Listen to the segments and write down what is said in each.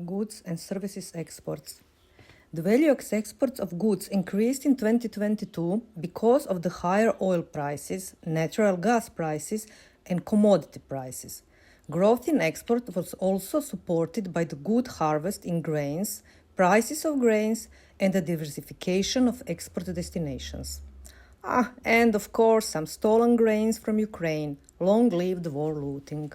Goods and services exports. The value of exports of goods increased in 2022 because of the higher oil prices, natural gas prices, and commodity prices. Growth in export was also supported by the good harvest in grains, prices of grains, and the diversification of export destinations. And of course, some stolen grains from Ukraine. Long live the war looting.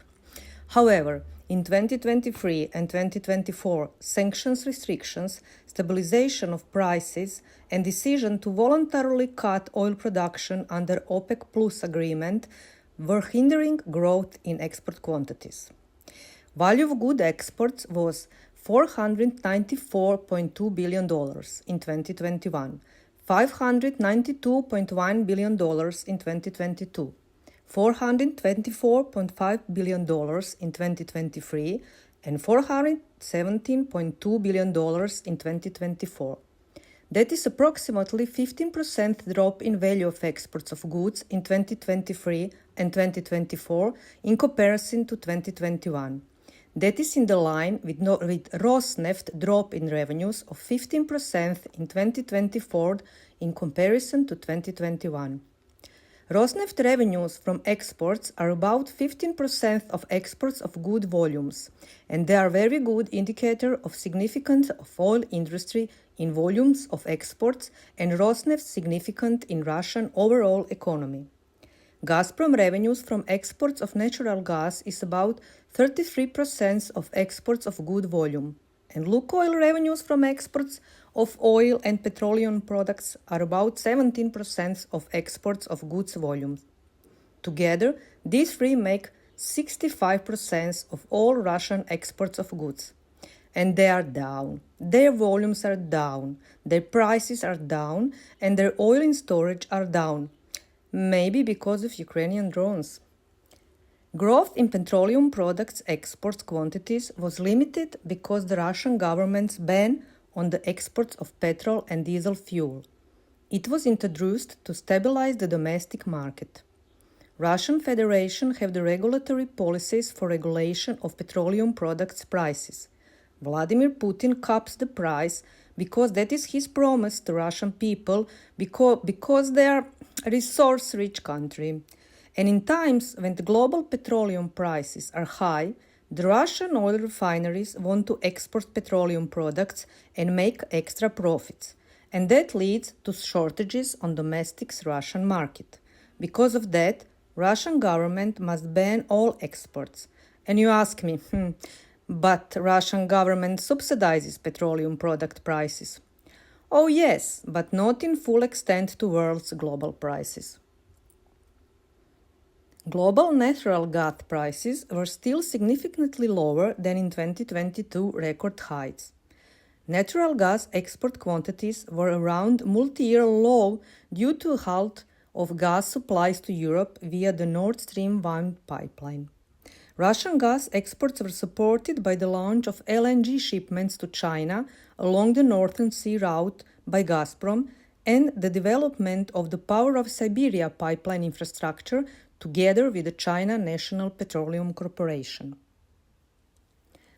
However, in 2023 and 2024, sanctions restrictions, stabilization of prices, and decision to voluntarily cut oil production under OPEC Plus agreement were hindering growth in export quantities. Value of good exports was $494.2 billion in 2021, $592.1 billion in 2022. $424.5 billion in 2023 and $417.2 billion in 2024. That is approximately 15% drop in value of exports of goods in 2023 and 2024 in comparison to 2021. That is in the line with Rosneft drop in revenues of 15% in 2024 in comparison to 2021. Rosneft revenues from exports are about 15% of exports of good volumes, and they are a very good indicator of significance of oil industry in volumes of exports and Rosneft's significance in Russian overall economy. Gazprom revenues from exports of natural gas is about 33% of exports of good volume, and Lukoil revenues from exports of oil and petroleum products are about 17% of exports of goods volume. Together, these three make 65% of all Russian exports of goods. And they are down. Their volumes are down, their prices are down, and their oil in storage are down. Maybe because of Ukrainian drones. Growth in petroleum products export quantities was limited because the Russian government's ban on the exports of petrol and diesel fuel. It was introduced to stabilize the domestic market. Russian Federation have the regulatory policies for regulation of petroleum products prices. Vladimir Putin caps the price because that is his promise to Russian people because they are a resource-rich country. And in times when the global petroleum prices are high, the Russian oil refineries want to export petroleum products and make extra profits, and that leads to shortages on domestic Russian market. Because of that, Russian government must ban all exports. And you ask me, but Russian government subsidizes petroleum product prices. Oh yes, but not in full extent to world's global prices. Global natural gas prices were still significantly lower than in 2022 record heights. Natural gas export quantities were around multi-year low due to a halt of gas supplies to Europe via the Nord Stream 1 pipeline. Russian gas exports were supported by the launch of LNG shipments to China along the Northern Sea route by Gazprom and the development of the Power of Siberia pipeline infrastructure together with the China National Petroleum Corporation.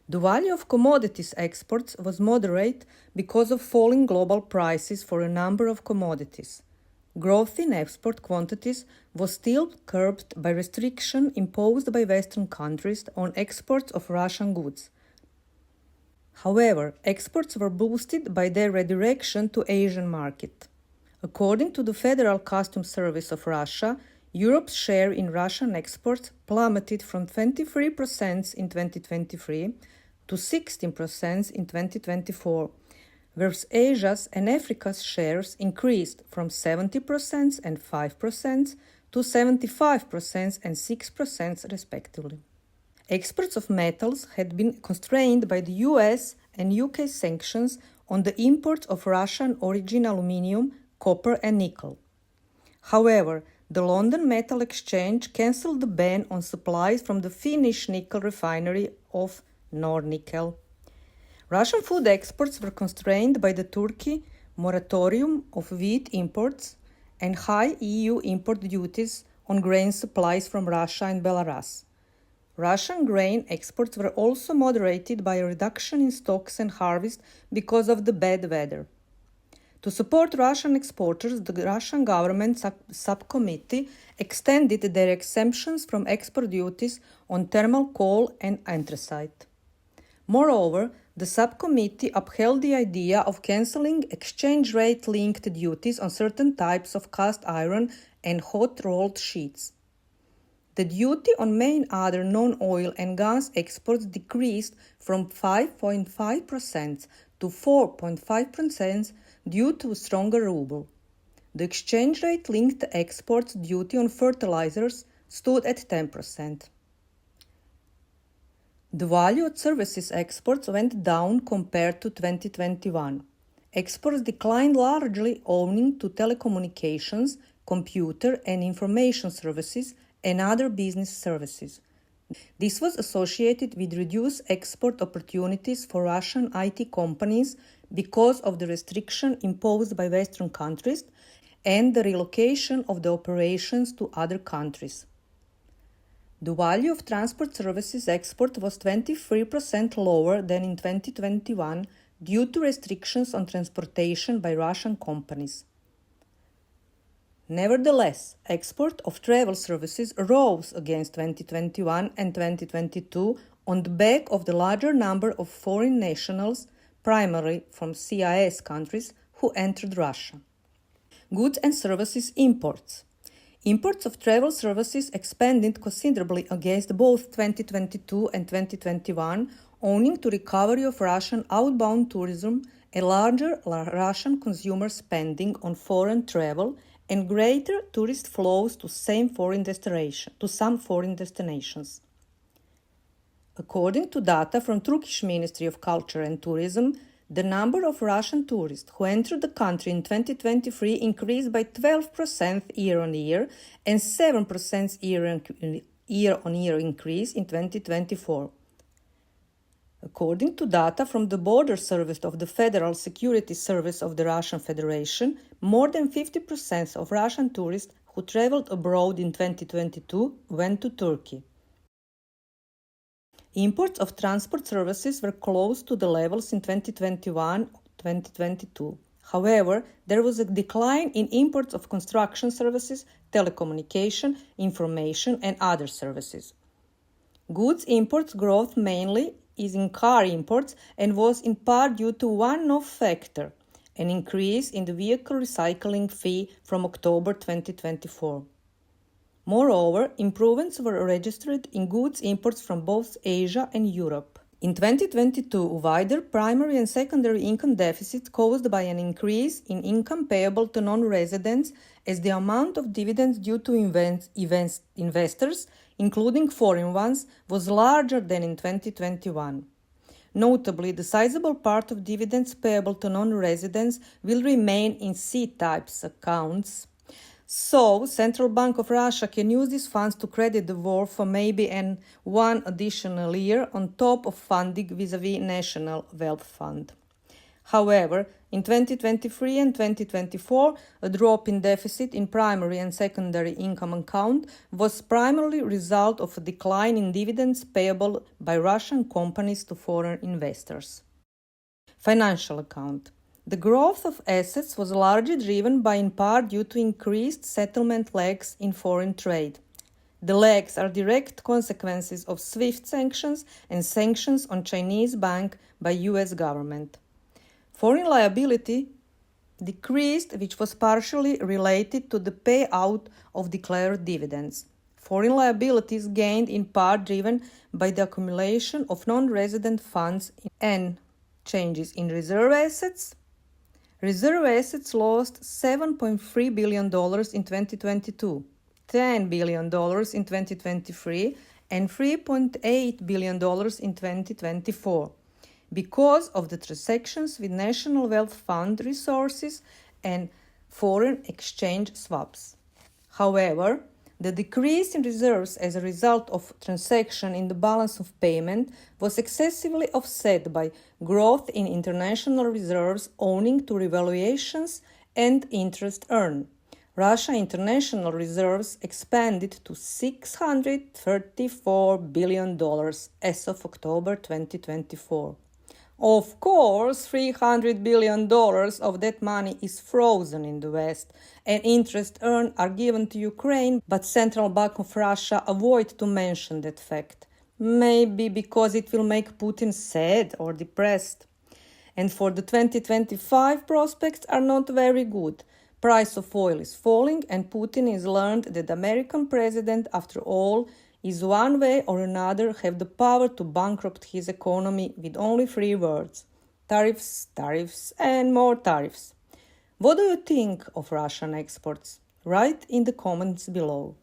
The value of commodities exports was moderate because of falling global prices for a number of commodities. Growth in export quantities was still curbed by restriction imposed by Western countries on exports of Russian goods. However, exports were boosted by their redirection to Asian market. According to the Federal Customs Service of Russia, Europe's share in Russian exports plummeted from 23% in 2023 to 16% in 2024, whereas Asia's and Africa's shares increased from 70% and 5% to 75% and 6% respectively. Exports of metals had been constrained by the US and UK sanctions on the import of Russian origin aluminium, copper and nickel. However, the London Metal Exchange cancelled the ban on supplies from the Finnish nickel refinery of Nornickel. Russian food exports were constrained by the Turkey moratorium of wheat imports and high EU import duties on grain supplies from Russia and Belarus. Russian grain exports were also moderated by a reduction in stocks and harvest because of the bad weather. To support Russian exporters, the Russian government subcommittee extended their exemptions from export duties on thermal coal and anthracite. Moreover, the subcommittee upheld the idea of cancelling exchange rate-linked duties on certain types of cast iron and hot-rolled sheets. The duty on main other non-oil and gas exports decreased from 5.5% to 4.5% due to a stronger ruble. The exchange rate-linked exports duty on fertilizers stood at 10%. The value of services exports went down compared to 2021. Exports declined largely owing to telecommunications, computer and information services, and other business services. This was associated with reduced export opportunities for Russian IT companies because of the restriction imposed by Western countries and the relocation of the operations to other countries. The value of transport services export was 23% lower than in 2021 due to restrictions on transportation by Russian companies. Nevertheless, export of travel services rose against 2021 and 2022 on the back of the larger number of foreign nationals, primarily from CIS countries, who entered Russia. Goods and services imports. Imports of travel services expanded considerably against both 2022 and 2021, owing to recovery of Russian outbound tourism, a larger Russian consumer spending on foreign travel, and greater tourist flows to some foreign destinations. According to data from Turkish Ministry of Culture and Tourism, the number of Russian tourists who entered the country in 2023 increased by 12% year-on-year and 7% year-on-year increase in 2024. According to data from the Border Service of the Federal Security Service of the Russian Federation, more than 50% of Russian tourists who traveled abroad in 2022 went to Turkey. Imports of transport services were close to the levels in 2021-2022. However, there was a decline in imports of construction services, telecommunication, information, and other services. Goods imports growth mainly is in car imports and was in part due to one-off factor, an increase in the vehicle recycling fee from October 2024. Moreover, improvements were registered in goods imports from both Asia and Europe. In 2022, wider primary and secondary income deficits caused by an increase in income payable to non-residents as the amount of dividends due to investors, including foreign ones, was larger than in 2021. Notably, the sizable part of dividends payable to non-residents will remain in C-type accounts. So, Central Bank of Russia can use these funds to credit the war for maybe one additional year on top of funding vis-à-vis National Wealth Fund. However, in 2023 and 2024, a drop in deficit in primary and secondary income account was primarily a result of a decline in dividends payable by Russian companies to foreign investors. Financial account. The growth of assets was largely driven by in part due to increased settlement lags in foreign trade. The lags are direct consequences of SWIFT sanctions and sanctions on Chinese bank by US government. Foreign liability decreased, which was partially related to the payout of declared dividends. Foreign liabilities gained in part driven by the accumulation of non-resident funds and changes in reserve assets. Reserve assets lost $7.3 billion in 2022, $10 billion in 2023, and $3.8 billion in 2024 because of the transactions with National Wealth Fund resources and foreign exchange swaps. However, the decrease in reserves as a result of transaction in the balance of payment was excessively offset by growth in international reserves owing to revaluations and interest earned. Russia's international reserves expanded to $634 billion as of October 2024. Of course, $300 billion of that money is frozen in the West, and interest earned are given to Ukraine, but Central Bank of Russia avoid to mention that fact. Maybe because it will make Putin sad or depressed. And for the 2025 prospects are not very good. Price of oil is falling, and Putin has learned that the American president, after all, is one way or another have the power to bankrupt his economy with only 3 words: tariffs, tariffs, and more tariffs. What do you think of Russian exports? Write in the comments below.